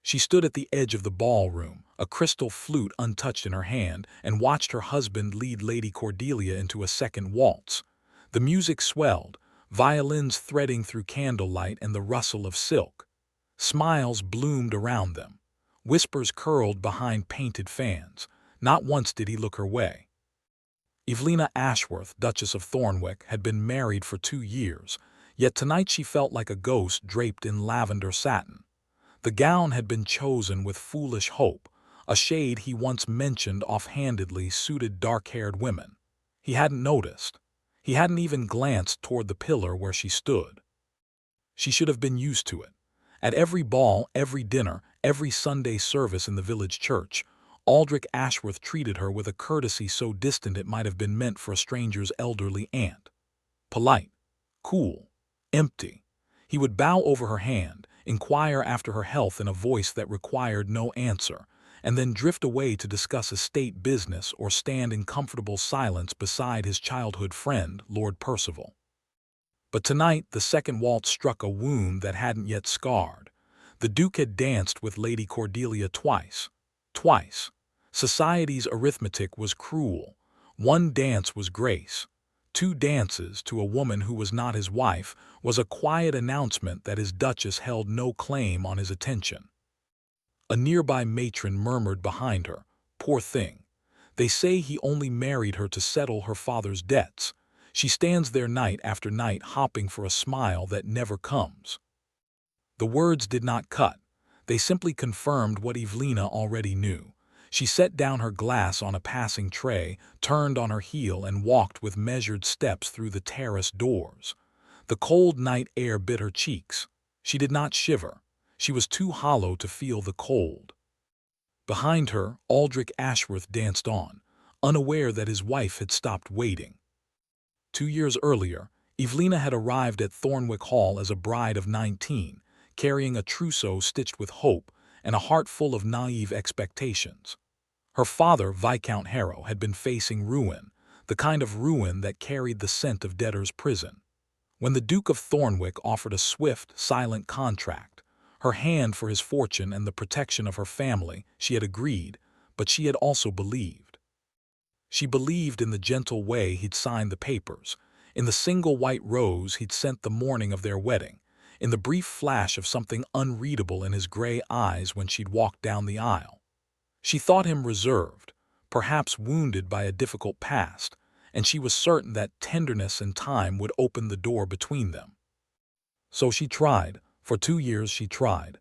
She stood at the edge of the ballroom, a crystal flute untouched in her hand, and watched her husband lead Lady Cordelia into a second waltz. The music swelled, violins threading through candlelight and the rustle of silk. Smiles bloomed around them. Whispers curled behind painted fans. Not once did he look her way. Evelina Ashworth, Duchess of Thornwick, had been married for 2 years, yet tonight she felt like a ghost draped in lavender satin. The gown had been chosen with foolish hope, a shade he once mentioned offhandedly suited dark-haired women. He hadn't noticed. He hadn't even glanced toward the pillar where she stood. She should have been used to it. At every ball, every dinner, every Sunday service in the village church, Aldrich Ashworth treated her with a courtesy so distant it might have been meant for a stranger's elderly aunt. Polite, cool, empty. He would bow over her hand, inquire after her health in a voice that required no answer, and then drift away to discuss estate business or stand in comfortable silence beside his childhood friend, Lord Percival. But tonight the second waltz struck a wound that hadn't yet scarred. The Duke had danced with Lady Cordelia twice. Twice. Society's arithmetic was cruel. 1 dance was grace. 2 dances to a woman who was not his wife was a quiet announcement that his duchess held no claim on his attention. A nearby matron murmured behind her, "Poor thing. They say he only married her to settle her father's debts. She stands there night after night hopping for a smile that never comes." The words did not cut. They simply confirmed what Evelina already knew. She set down her glass on a passing tray, turned on her heel, and walked with measured steps through the terrace doors. The cold night air bit her cheeks. She did not shiver. She was too hollow to feel the cold. Behind her, Aldrich Ashworth danced on, unaware that his wife had stopped waiting. 2 years earlier, Evelina had arrived at Thornwick Hall as a bride of 19, carrying a trousseau stitched with hope and a heart full of naive expectations. Her father, Viscount Harrow, had been facing ruin, the kind of ruin that carried the scent of debtor's prison. When the Duke of Thornwick offered a swift, silent contract, her hand for his fortune and the protection of her family, she had agreed, but she had also believed. She believed in the gentle way he'd signed the papers, in the single white rose he'd sent the morning of their wedding, in the brief flash of something unreadable in his gray eyes when she'd walked down the aisle. She thought him reserved, perhaps wounded by a difficult past, and she was certain that tenderness and time would open the door between them. So she tried. For 2 years she tried.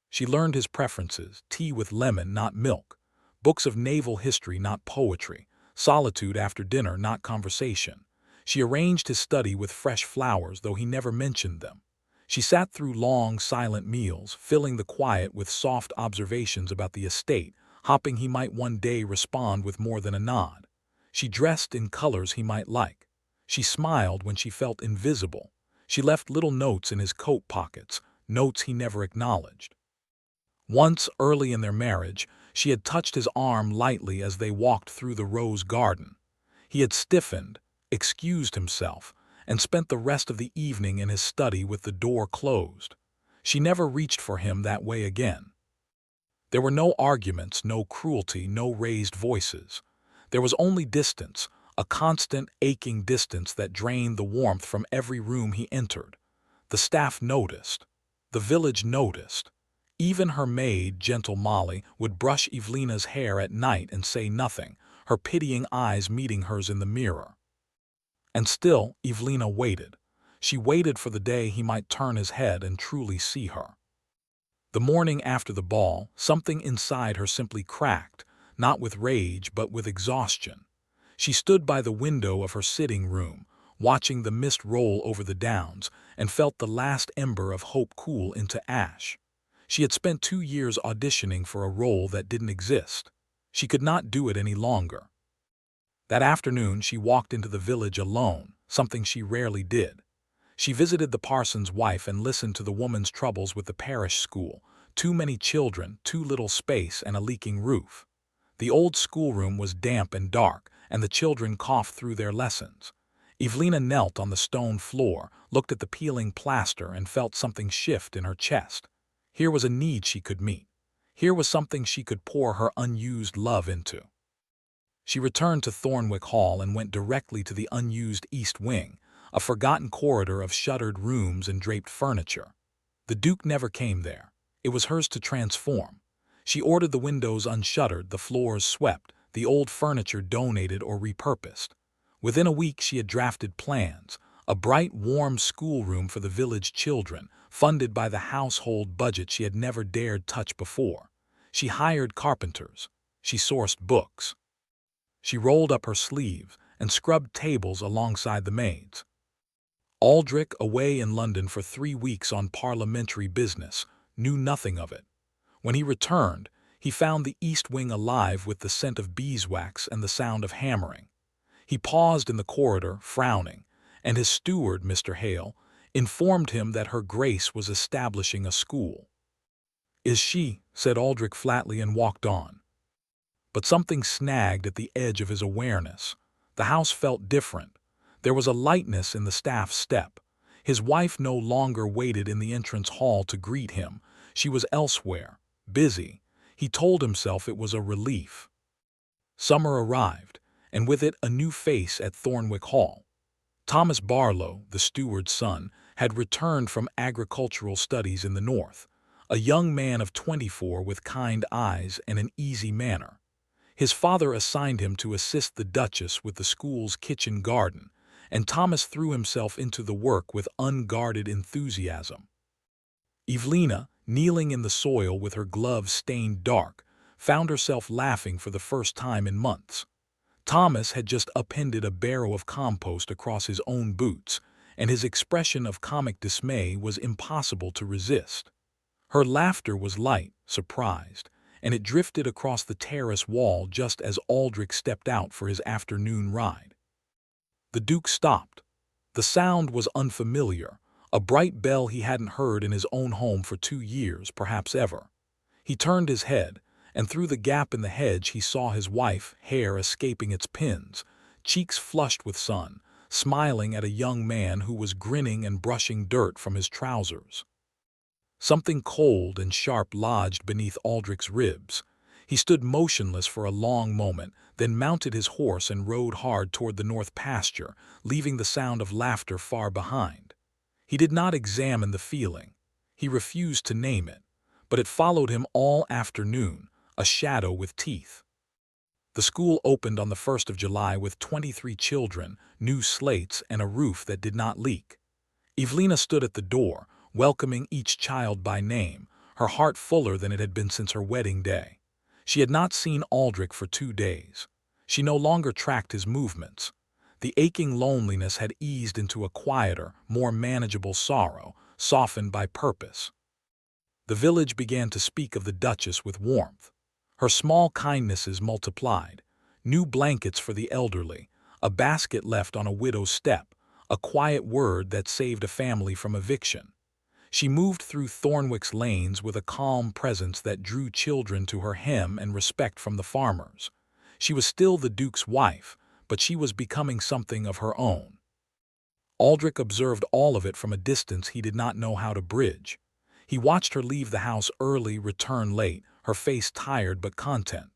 She learned his preferences, tea with lemon, not milk, books of naval history, not poetry, solitude after dinner, not conversation. She arranged his study with fresh flowers, though he never mentioned them. She sat through long, silent meals, filling the quiet with soft observations about the estate, hoping he might one day respond with more than a nod. She dressed in colors he might like. She smiled when she felt invisible. She left little notes in his coat pockets, notes he never acknowledged. Once, early in their marriage, she had touched his arm lightly as they walked through the rose garden. He had stiffened, excused himself, and spent the rest of the evening in his study with the door closed. She never reached for him that way again. There were no arguments, no cruelty, no raised voices. There was only distance, a constant, aching distance that drained the warmth from every room he entered. The staff noticed. The village noticed. Even her maid, gentle Molly, would brush Evelina's hair at night and say nothing, her pitying eyes meeting hers in the mirror. And still, Evelina waited. She waited for the day he might turn his head and truly see her. The morning after the ball, something inside her simply cracked, not with rage but with exhaustion. She stood by the window of her sitting room, watching the mist roll over the downs, and felt the last ember of hope cool into ash. She had spent 2 years auditioning for a role that didn't exist. She could not do it any longer. That afternoon she walked into the village alone, something she rarely did. She visited the parson's wife and listened to the woman's troubles with the parish school. Too many children, too little space, and a leaking roof. The old schoolroom was damp and dark, and the children coughed through their lessons. Evelina knelt on the stone floor, looked at the peeling plaster, and felt something shift in her chest. Here was a need she could meet. Here was something she could pour her unused love into. She returned to Thornwick Hall and went directly to the unused East Wing, a forgotten corridor of shuttered rooms and draped furniture. The Duke never came there. It was hers to transform. She ordered the windows unshuttered, the floors swept, the old furniture donated or repurposed. Within a week she had drafted plans, a bright, warm schoolroom for the village children, funded by the household budget she had never dared touch before. She hired carpenters. She sourced books. She rolled up her sleeves and scrubbed tables alongside the maids. Aldrich, away in London for 3 weeks on parliamentary business, knew nothing of it. When he returned, he found the East Wing alive with the scent of beeswax and the sound of hammering. He paused in the corridor, frowning, and his steward, Mr. Hale, informed him that Her Grace was establishing a school. "Is she?" said Aldrich flatly and walked on. But something snagged at the edge of his awareness. The house felt different. There was a lightness in the staff's step. His wife no longer waited in the entrance hall to greet him. She was elsewhere, busy. He told himself it was a relief. Summer arrived, and with it a new face at Thornwick Hall. Thomas Barlow, the steward's son, had returned from agricultural studies in the north, a young man of 24 with kind eyes and an easy manner. His father assigned him to assist the Duchess with the school's kitchen garden, and Thomas threw himself into the work with unguarded enthusiasm. Evelina, kneeling in the soil with her gloves stained dark, found herself laughing for the first time in months. Thomas had just upended a barrow of compost across his own boots, and his expression of comic dismay was impossible to resist. Her laughter was light, surprised, and it drifted across the terrace wall just as Aldrich stepped out for his afternoon ride. The Duke stopped. The sound was unfamiliar, a bright bell he hadn't heard in his own home for 2 years, perhaps ever. He turned his head, and through the gap in the hedge he saw his wife, hair escaping its pins, cheeks flushed with sun, smiling at a young man who was grinning and brushing dirt from his trousers. Something cold and sharp lodged beneath Aldrich's ribs. He stood motionless for a long moment, then mounted his horse and rode hard toward the north pasture, leaving the sound of laughter far behind. He did not examine the feeling. He refused to name it, but it followed him all afternoon, a shadow with teeth. The school opened on the 1st of July with 23 children, new slates, and a roof that did not leak. Evelina stood at the door, welcoming each child by name, her heart fuller than it had been since her wedding day. She had not seen Aldrich for 2 days. She no longer tracked his movements. The aching loneliness had eased into a quieter, more manageable sorrow, softened by purpose. The village began to speak of the Duchess with warmth. Her small kindnesses multiplied: new blankets for the elderly, a basket left on a widow's step, a quiet word that saved a family from eviction. She moved through Thornwick's lanes with a calm presence that drew children to her hem and respect from the farmers. She was still the Duke's wife, but she was becoming something of her own. Aldrich observed all of it from a distance he did not know how to bridge. He watched her leave the house early, return late, her face tired but content.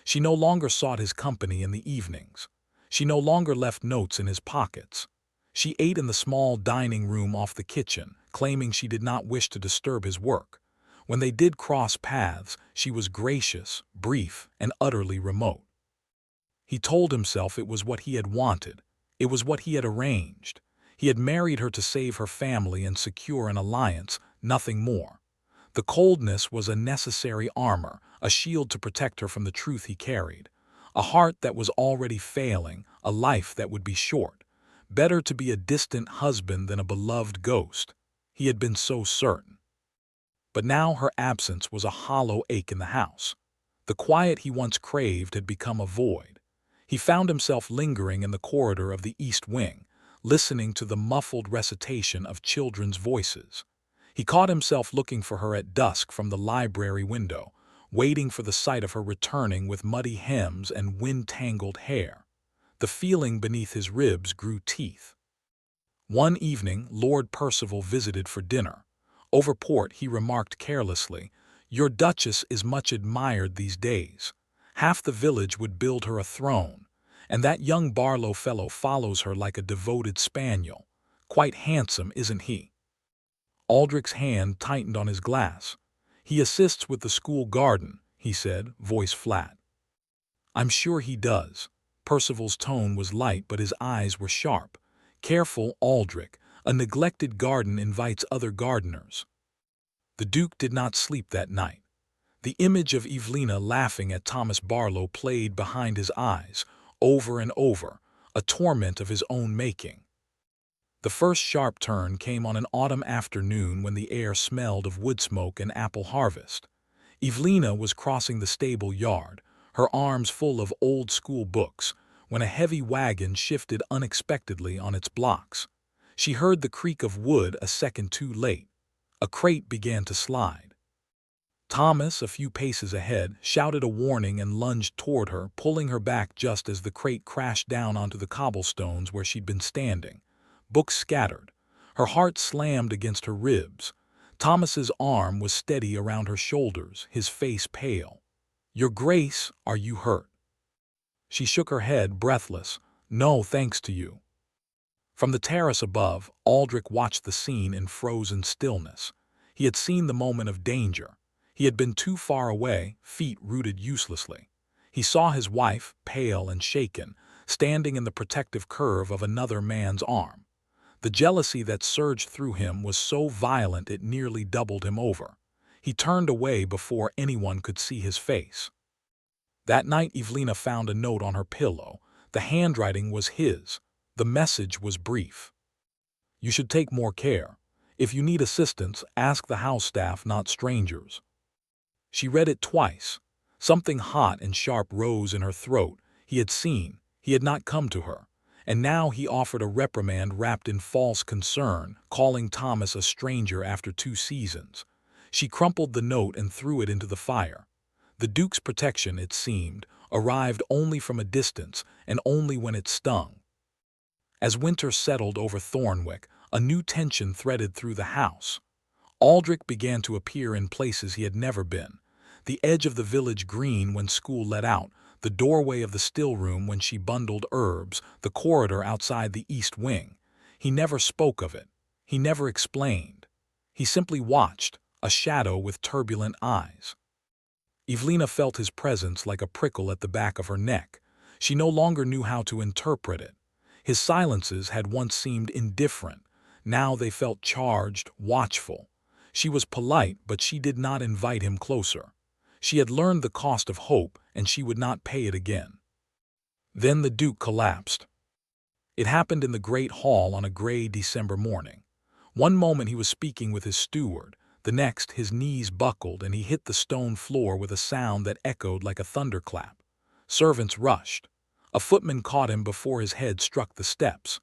She no longer sought his company in the evenings. She no longer left notes in his pockets. She ate in the small dining room off the kitchen, claiming she did not wish to disturb his work. When they did cross paths, she was gracious, brief, and utterly remote. He told himself it was what he had wanted. It was what he had arranged. He had married her to save her family and secure an alliance, nothing more. The coldness was a necessary armor, a shield to protect her from the truth he carried. A heart that was already failing, a life that would be short. Better to be a distant husband than a beloved ghost. He had been so certain. But now her absence was a hollow ache in the house. The quiet he once craved had become a void. He found himself lingering in the corridor of the East Wing, listening to the muffled recitation of children's voices. He caught himself looking for her at dusk from the library window, waiting for the sight of her returning with muddy hems and wind-tangled hair. The feeling beneath his ribs grew teeth. One evening, Lord Percival visited for dinner. Over port, he remarked carelessly, "Your Duchess is much admired these days. Half the village would build her a throne, and that young Barlow fellow follows her like a devoted spaniel. Quite handsome, isn't he?" Aldrich's hand tightened on his glass. "He assists with the school garden," he said, voice flat. "I'm sure he does." Percival's tone was light, but his eyes were sharp. "Careful, Aldrich. A neglected garden invites other gardeners." The Duke did not sleep that night. The image of Evelina laughing at Thomas Barlow played behind his eyes, over and over, a torment of his own making. The first sharp turn came on an autumn afternoon when the air smelled of wood smoke and apple harvest. Evelina was crossing the stable yard, her arms full of old-school books, when a heavy wagon shifted unexpectedly on its blocks. She heard the creak of wood a second too late. A crate began to slide. Thomas, a few paces ahead, shouted a warning and lunged toward her, pulling her back just as the crate crashed down onto the cobblestones where she'd been standing. Books scattered. Her heart slammed against her ribs. Thomas's arm was steady around her shoulders, his face pale. "Your Grace, are you hurt?" She shook her head, breathless. "No, thanks to you." From the terrace above, Aldrich watched the scene in frozen stillness. He had seen the moment of danger. He had been too far away, feet rooted uselessly. He saw his wife, pale and shaken, standing in the protective curve of another man's arm. The jealousy that surged through him was so violent it nearly doubled him over. He turned away before anyone could see his face. That night Evelina found a note on her pillow. The handwriting was his. The message was brief. "You should take more care. If you need assistance, ask the house staff, not strangers." She read it twice. Something hot and sharp rose in her throat. He had not come to her. And now he offered a reprimand wrapped in false concern, calling Thomas a stranger after 2 seasons. She crumpled the note and threw it into the fire. The Duke's protection, it seemed, arrived only from a distance and only when it stung. As winter settled over Thornwick, a new tension threaded through the house. Aldrich began to appear in places he had never been. The edge of the village green when school let out, the doorway of the still room when she bundled herbs, the corridor outside the east wing. He never spoke of it. He never explained. He simply watched, a shadow with turbulent eyes. Evelina felt his presence like a prickle at the back of her neck. She no longer knew how to interpret it. His silences had once seemed indifferent. Now they felt charged, watchful. She was polite, but she did not invite him closer. She had learned the cost of hope, and she would not pay it again. Then the Duke collapsed. It happened in the great hall on a gray December morning. One moment he was speaking with his steward, the next his knees buckled and he hit the stone floor with a sound that echoed like a thunderclap. Servants rushed. A footman caught him before his head struck the steps.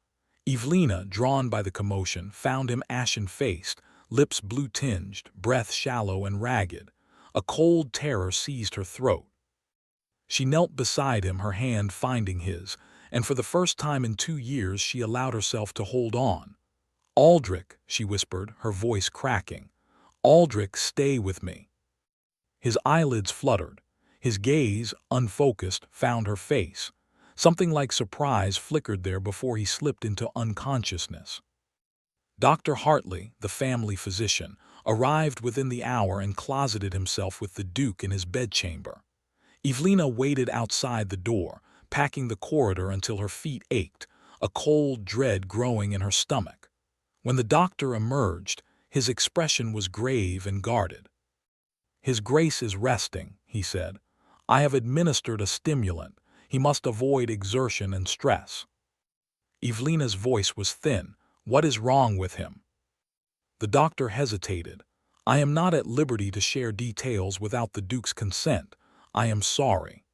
Evelina, drawn by the commotion, found him ashen-faced, lips blue-tinged, breath shallow and ragged. A cold terror seized her throat. She knelt beside him, her hand finding his, and for the first time in 2 years she allowed herself to hold on. "Aldrich," she whispered, her voice cracking. "Aldrich, stay with me." His eyelids fluttered. His gaze, unfocused, found her face. Something like surprise flickered there before he slipped into unconsciousness. Dr. Hartley, the family physician, arrived within the hour and closeted himself with the Duke in his bedchamber. Evelina waited outside the door, packing the corridor until her feet ached, a cold dread growing in her stomach. When the doctor emerged, his expression was grave and guarded. "His Grace is resting," he said. "I have administered a stimulant. He must avoid exertion and stress." Evelina's voice was thin. "What is wrong with him?" The doctor hesitated. "I am not at liberty to share details without the Duke's consent. I am sorry."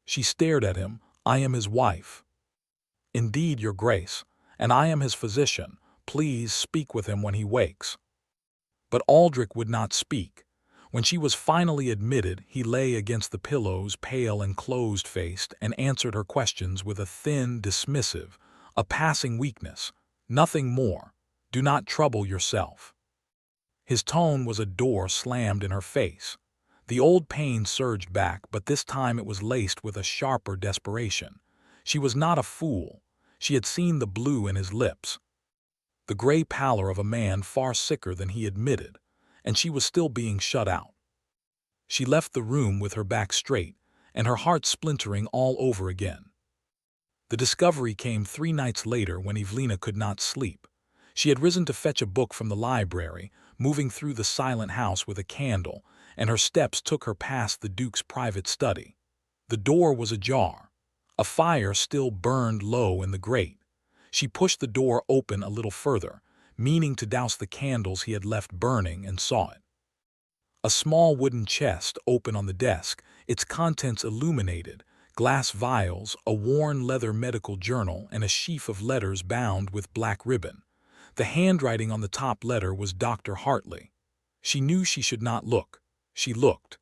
She stared at him. "I am his wife." "Indeed, Your Grace, and I am his physician. Please speak with him when he wakes." But Aldrich would not speak. When she was finally admitted, he lay against the pillows, pale and closed-faced, and answered her questions with a thin, dismissive, "A passing weakness. Nothing more. Do not trouble yourself." His tone was a door slammed in her face. The old pain surged back, but this time it was laced with a sharper desperation. She was not a fool. She had seen the blue in his lips, the gray pallor of a man far sicker than he admitted, and she was still being shut out. She left the room with her back straight, and her heart splintering all over again. The discovery came 3 nights later when Evelina could not sleep. She had risen to fetch a book from the library, moving through the silent house with a candle, and her steps took her past the Duke's private study. The door was ajar. A fire still burned low in the grate. She pushed the door open a little further, meaning to douse the candles he had left burning, and saw it. A small wooden chest open on the desk, its contents illuminated, glass vials, a worn leather medical journal, and a sheaf of letters bound with black ribbon. The handwriting on the top letter was Dr. Hartley. She knew she should not look. She looked.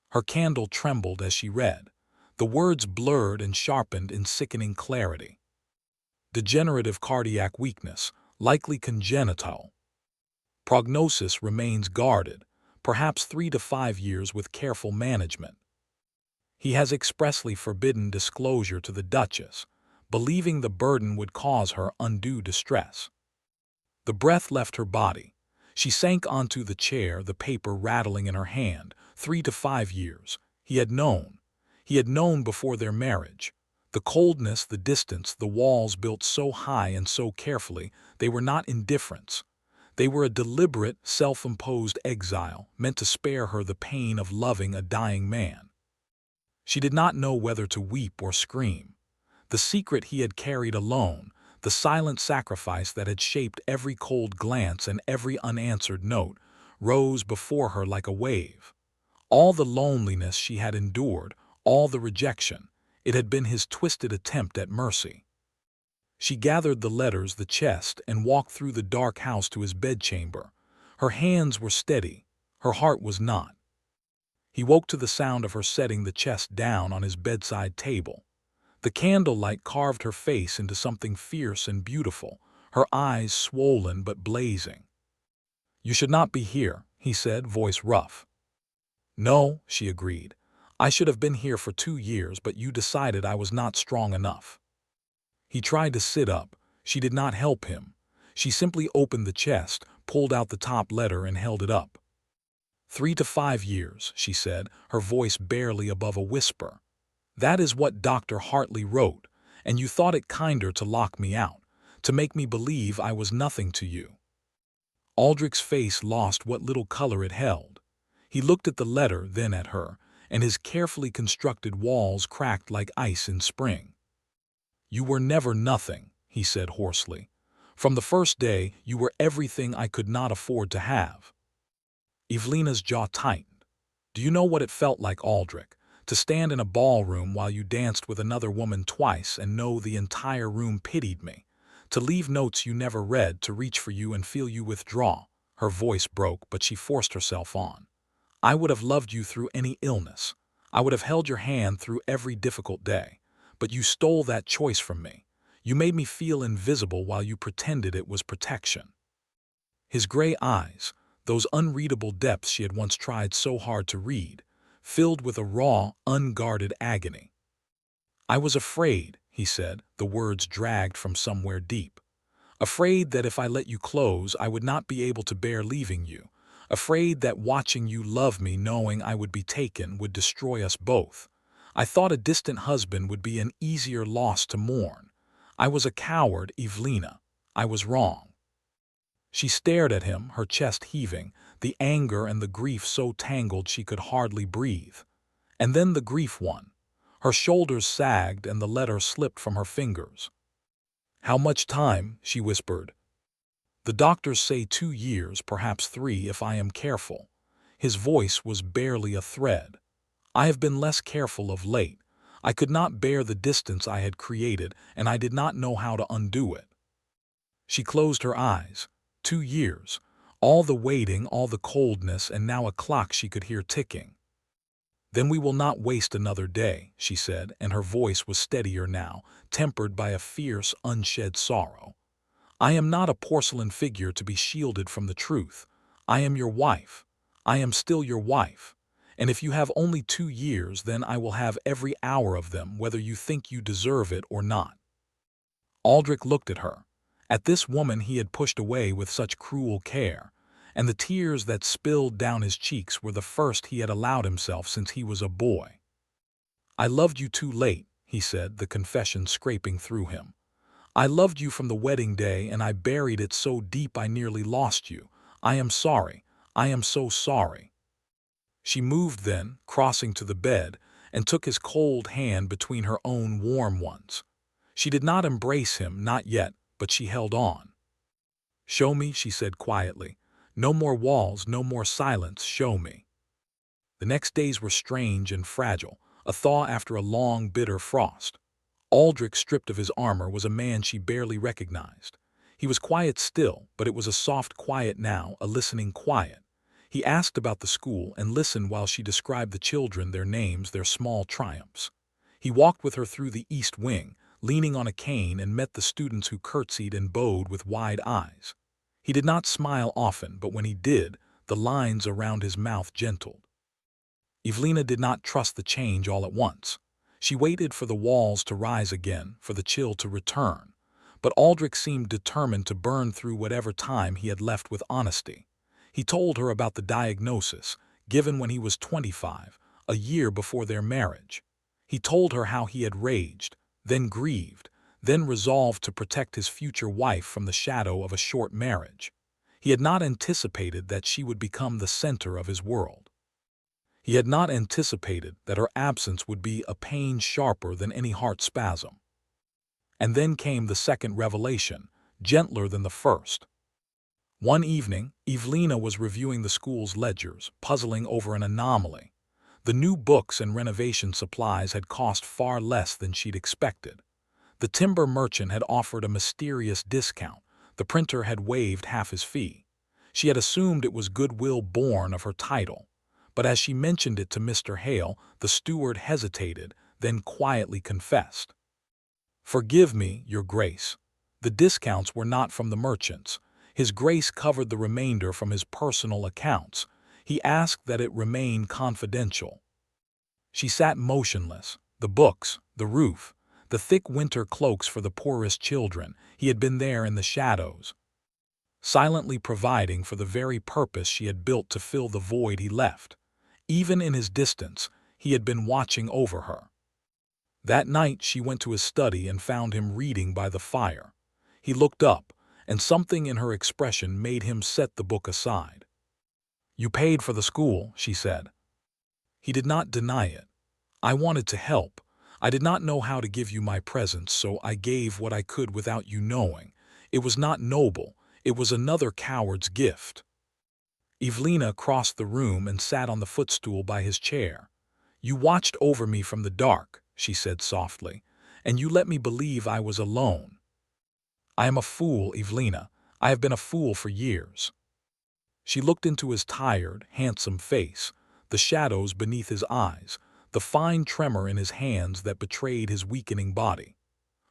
Her candle trembled as she read. The words blurred and sharpened in sickening clarity. Degenerative cardiac weakness, likely congenital. Prognosis remains guarded, perhaps 3 to 5 years with careful management. He has expressly forbidden disclosure to the Duchess, believing the burden would cause her undue distress. The breath left her body. She sank onto the chair, the paper rattling in her hand. 3 to 5 years. He had known. He had known before their marriage. The coldness, the distance, the walls built so high and so carefully, they were not indifference. They were a deliberate, self-imposed exile, meant to spare her the pain of loving a dying man. She did not know whether to weep or scream. The secret he had carried alone, the silent sacrifice that had shaped every cold glance and every unanswered note, rose before her like a wave. All the loneliness she had endured, all the rejection, it had been his twisted attempt at mercy. She gathered the letters, the chest, and walked through the dark house to his bedchamber. Her hands were steady. Her heart was not. He woke to the sound of her setting the chest down on his bedside table. The candlelight carved her face into something fierce and beautiful, her eyes swollen but blazing. "You should not be here," he said, voice rough. "No," she agreed. "I should have been here for 2 years, but you decided I was not strong enough." He tried to sit up. She did not help him. She simply opened the chest, pulled out the top letter, and held it up. 3 to 5 years, she said, her voice barely above a whisper. "That is what Dr. Hartley wrote, and you thought it kinder to lock me out, to make me believe I was nothing to you." Aldrich's face lost what little color it held. He looked at the letter, then at her, and his carefully constructed walls cracked like ice in spring. "You were never nothing," he said hoarsely. "From the first day, you were everything I could not afford to have." Evelina's jaw tightened. "Do you know what it felt like, Aldrich, to stand in a ballroom while you danced with another woman twice and know the entire room pitied me? To leave notes you never read, to reach for you and feel you withdraw?" Her voice broke, but she forced herself on. "I would have loved you through any illness. I would have held your hand through every difficult day. But you stole that choice from me. You made me feel invisible while you pretended it was protection." His gray eyes, those unreadable depths she had once tried so hard to read, filled with a raw, unguarded agony. "I was afraid," he said, the words dragged from somewhere deep. "Afraid that if I let you close, I would not be able to bear leaving you. Afraid that watching you love me, knowing I would be taken, would destroy us both. I thought a distant husband would be an easier loss to mourn. I was a coward, Evelina. I was wrong." She stared at him, her chest heaving, the anger and the grief so tangled she could hardly breathe. And then the grief won. Her shoulders sagged and the letter slipped from her fingers. "How much time?" she whispered. "The doctors say 2 years, perhaps 3 if I am careful." His voice was barely a thread. "I have been less careful of late. I could not bear the distance I had created, and I did not know how to undo it." She closed her eyes. 2 years. All the waiting, all the coldness, and now a clock she could hear ticking. "Then we will not waste another day," she said, and her voice was steadier now, tempered by a fierce, unshed sorrow. "I am not a porcelain figure to be shielded from the truth. I am your wife. I am still your wife. And if you have only 2 years, then I will have every hour of them, whether you think you deserve it or not." Aldrich looked at her, at this woman he had pushed away with such cruel care, and the tears that spilled down his cheeks were the first he had allowed himself since he was a boy. "I loved you too late," he said, the confession scraping through him. "I loved you from the wedding day, and I buried it so deep I nearly lost you. I am sorry. I am so sorry." She moved then, crossing to the bed, and took his cold hand between her own warm ones. She did not embrace him, not yet, but she held on. "Show me," she said quietly. "No more walls, no more silence, show me." The next days were strange and fragile, a thaw after a long, bitter frost. Aldrich, stripped of his armor, was a man she barely recognized. He was quiet still, but it was a soft quiet now, a listening quiet. He asked about the school and listened while she described the children, their names, their small triumphs. He walked with her through the east wing, leaning on a cane, and met the students who curtsied and bowed with wide eyes. He did not smile often, but when he did, the lines around his mouth gentled. Evelina did not trust the change all at once. She waited for the walls to rise again, for the chill to return. But Aldrich seemed determined to burn through whatever time he had left with honesty. He told her about the diagnosis, given when he was 25, a year before their marriage. He told her how he had raged, then grieved, then resolved to protect his future wife from the shadow of a short marriage. He had not anticipated that she would become the center of his world. He had not anticipated that her absence would be a pain sharper than any heart spasm. And then came the second revelation, gentler than the first. One evening, Evelina was reviewing the school's ledgers, puzzling over an anomaly. The new books and renovation supplies had cost far less than she'd expected. The timber merchant had offered a mysterious discount. The printer had waived half his fee. She had assumed it was goodwill born of her title. But as she mentioned it to Mr. Hale, the steward hesitated, then quietly confessed. "Forgive me, Your Grace. The discounts were not from the merchants. His Grace covered the remainder from his personal accounts. He asked that it remain confidential." She sat motionless. The books, the roof, the thick winter cloaks for the poorest children. He had been there in the shadows, silently providing for the very purpose she had built to fill the void he left. Even in his distance, he had been watching over her. That night she went to his study and found him reading by the fire. He looked up, and something in her expression made him set the book aside. "You paid for the school," she said. He did not deny it. "I wanted to help. I did not know how to give you my presents, so I gave what I could without you knowing. It was not noble. It was another coward's gift." Evelina crossed the room and sat on the footstool by his chair. "You watched over me from the dark," she said softly, "and you let me believe I was alone. I am a fool, Evelina. I have been a fool for years." She looked into his tired, handsome face, the shadows beneath his eyes, the fine tremor in his hands that betrayed his weakening body.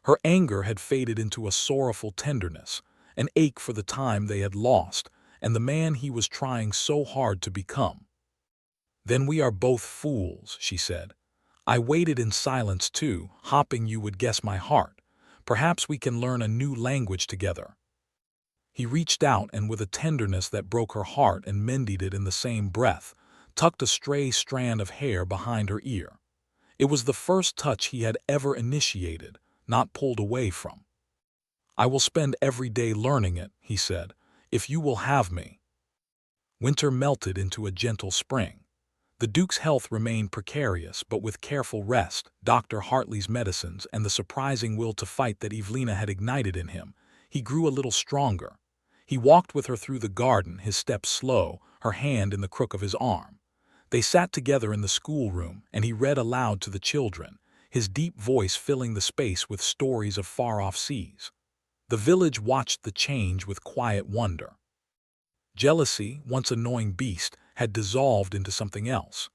Her anger had faded into a sorrowful tenderness, an ache for the time they had lost, and the man he was trying so hard to become. "Then we are both fools," she said. "I waited in silence too, hoping you would guess my heart. Perhaps we can learn a new language together." He reached out and with a tenderness that broke her heart and mended it in the same breath, tucked a stray strand of hair behind her ear. It was the first touch he had ever initiated, not pulled away from. "I will spend every day learning it," he said, "if you will have me." Winter melted into a gentle spring. The Duke's health remained precarious, but with careful rest, Dr. Hartley's medicines, and the surprising will to fight that Evelina had ignited in him, he grew a little stronger. He walked with her through the garden, his steps slow, her hand in the crook of his arm. They sat together in the schoolroom, and he read aloud to the children, his deep voice filling the space with stories of far-off seas. The village watched the change with quiet wonder. Jealousy, once a gnawing beast, had dissolved into something else.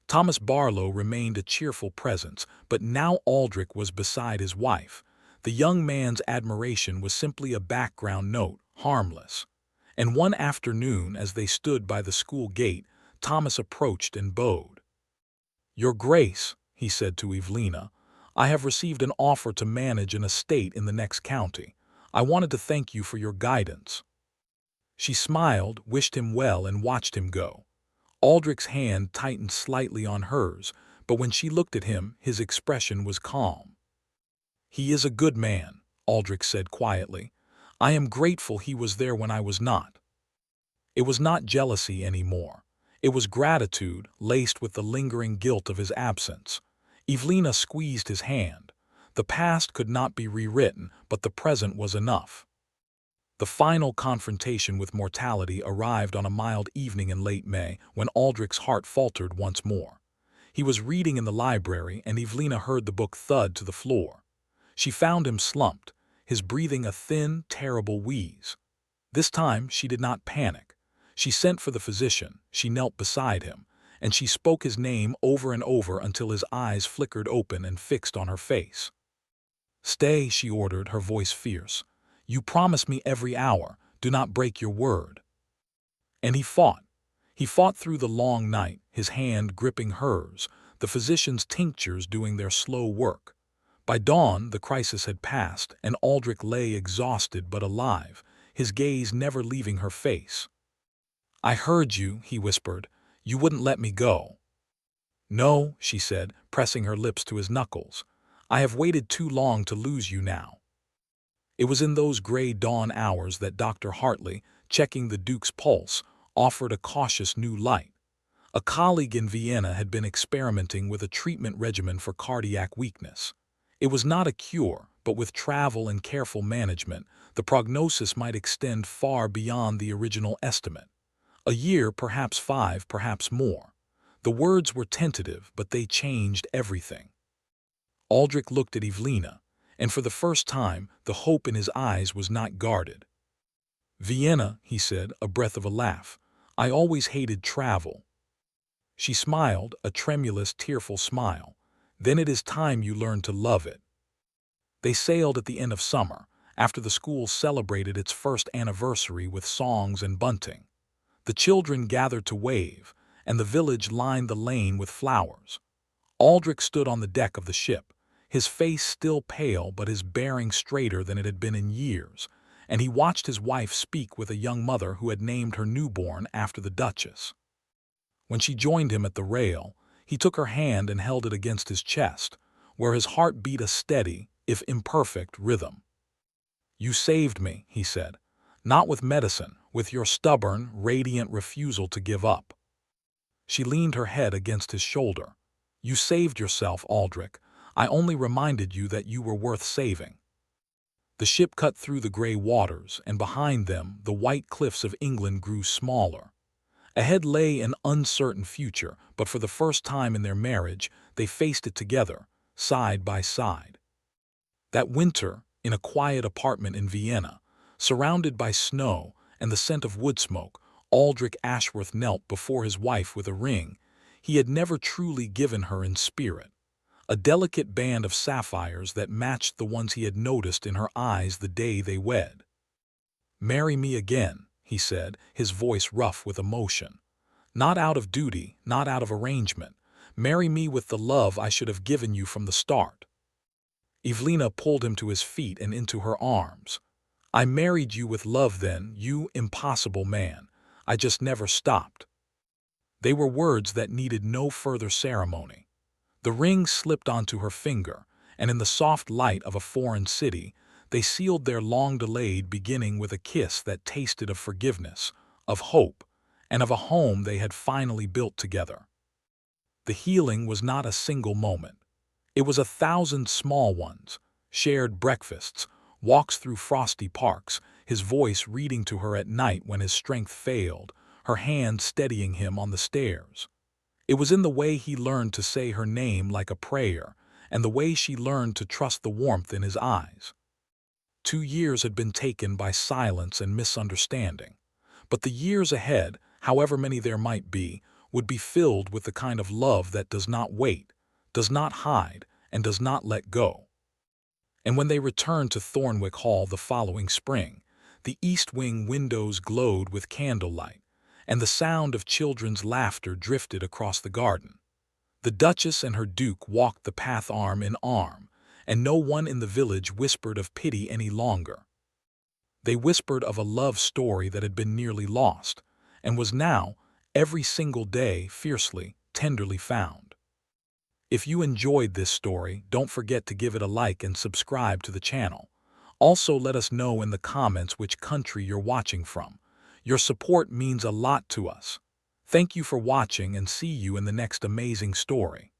Thomas Barlow remained a cheerful presence, but now Aldrich was beside his wife. The young man's admiration was simply a background note, harmless. And one afternoon, as they stood by the school gate, Thomas approached and bowed. "Your Grace," he said to Evelina, "I have received an offer to manage an estate in the next county. I wanted to thank you for your guidance." She smiled, wished him well, and watched him go. Aldrich's hand tightened slightly on hers, but when she looked at him, his expression was calm. "He is a good man," Aldrich said quietly. "I am grateful he was there when I was not." It was not jealousy anymore. It was gratitude laced with the lingering guilt of his absence. Evelina squeezed his hand. The past could not be rewritten, but the present was enough. The final confrontation with mortality arrived on a mild evening in late May, when Aldrich's heart faltered once more. He was reading in the library, and Evelina heard the book thud to the floor. She found him slumped, his breathing a thin, terrible wheeze. This time she did not panic. She sent for the physician, she knelt beside him, and she spoke his name over and over until his eyes flickered open and fixed on her face. "Stay," she ordered, her voice fierce. "You promise me every hour. Do not break your word." And he fought. He fought through the long night, his hand gripping hers, the physician's tinctures doing their slow work. By dawn, the crisis had passed, and Aldrich lay exhausted but alive, his gaze never leaving her face. "I heard you," he whispered. "You wouldn't let me go." "No," she said, pressing her lips to his knuckles. "I have waited too long to lose you now." It was in those gray dawn hours that Dr. Hartley, checking the Duke's pulse, offered a cautious new light. A colleague in Vienna had been experimenting with a treatment regimen for cardiac weakness. It was not a cure, but with travel and careful management, the prognosis might extend far beyond the original estimate. A year, perhaps 5, perhaps more. The words were tentative, but they changed everything. Aldrich looked at Evelina, and for the first time, the hope in his eyes was not guarded. "Vienna," he said, a breath of a laugh. "I always hated travel." She smiled, a tremulous, tearful smile. "Then it is time you learned to love it." They sailed at the end of summer, after the school celebrated its first anniversary with songs and bunting. The children gathered to wave, and the village lined the lane with flowers. Aldrich stood on the deck of the ship, his face still pale but his bearing straighter than it had been in years, and he watched his wife speak with a young mother who had named her newborn after the Duchess. When she joined him at the rail, he took her hand and held it against his chest, where his heart beat a steady, if imperfect, rhythm. "You saved me," he said. "Not with medicine, with your stubborn, radiant refusal to give up." She leaned her head against his shoulder. "You saved yourself, Aldrich. I only reminded you that you were worth saving." The ship cut through the gray waters, and behind them the white cliffs of England grew smaller. Ahead lay an uncertain future, but for the first time in their marriage, they faced it together, side by side. That winter, in a quiet apartment in Vienna, surrounded by snow and the scent of wood smoke, Aldrich Ashworth knelt before his wife with a ring he had never truly given her in spirit, a delicate band of sapphires that matched the ones he had noticed in her eyes the day they wed. "Marry me again," he said, his voice rough with emotion. "Not out of duty, not out of arrangement. Marry me with the love I should have given you from the start." Evelina pulled him to his feet and into her arms. "I married you with love then, you impossible man. I just never stopped." They were words that needed no further ceremony. The ring slipped onto her finger, and in the soft light of a foreign city, they sealed their long-delayed beginning with a kiss that tasted of forgiveness, of hope, and of a home they had finally built together. The healing was not a single moment. It was 1,000 small ones, shared breakfasts, walks through frosty parks, his voice reading to her at night when his strength failed, her hand steadying him on the stairs. It was in the way he learned to say her name like a prayer, and the way she learned to trust the warmth in his eyes. 2 years had been taken by silence and misunderstanding, but the years ahead, however many there might be, would be filled with the kind of love that does not wait, does not hide, and does not let go. And when they returned to Thornwick Hall the following spring, The east wing windows glowed with candlelight, and the sound of children's laughter drifted across the garden. The Duchess and her Duke walked the path arm in arm, and no one in the village whispered of pity any longer. They whispered of a love story that had been nearly lost, and was now, every single day, fiercely, tenderly found. If you enjoyed this story, don't forget to give it a like and subscribe to the channel. Also, let us know in the comments which country you're watching from. Your support means a lot to us. Thank you for watching, and see you in the next amazing story.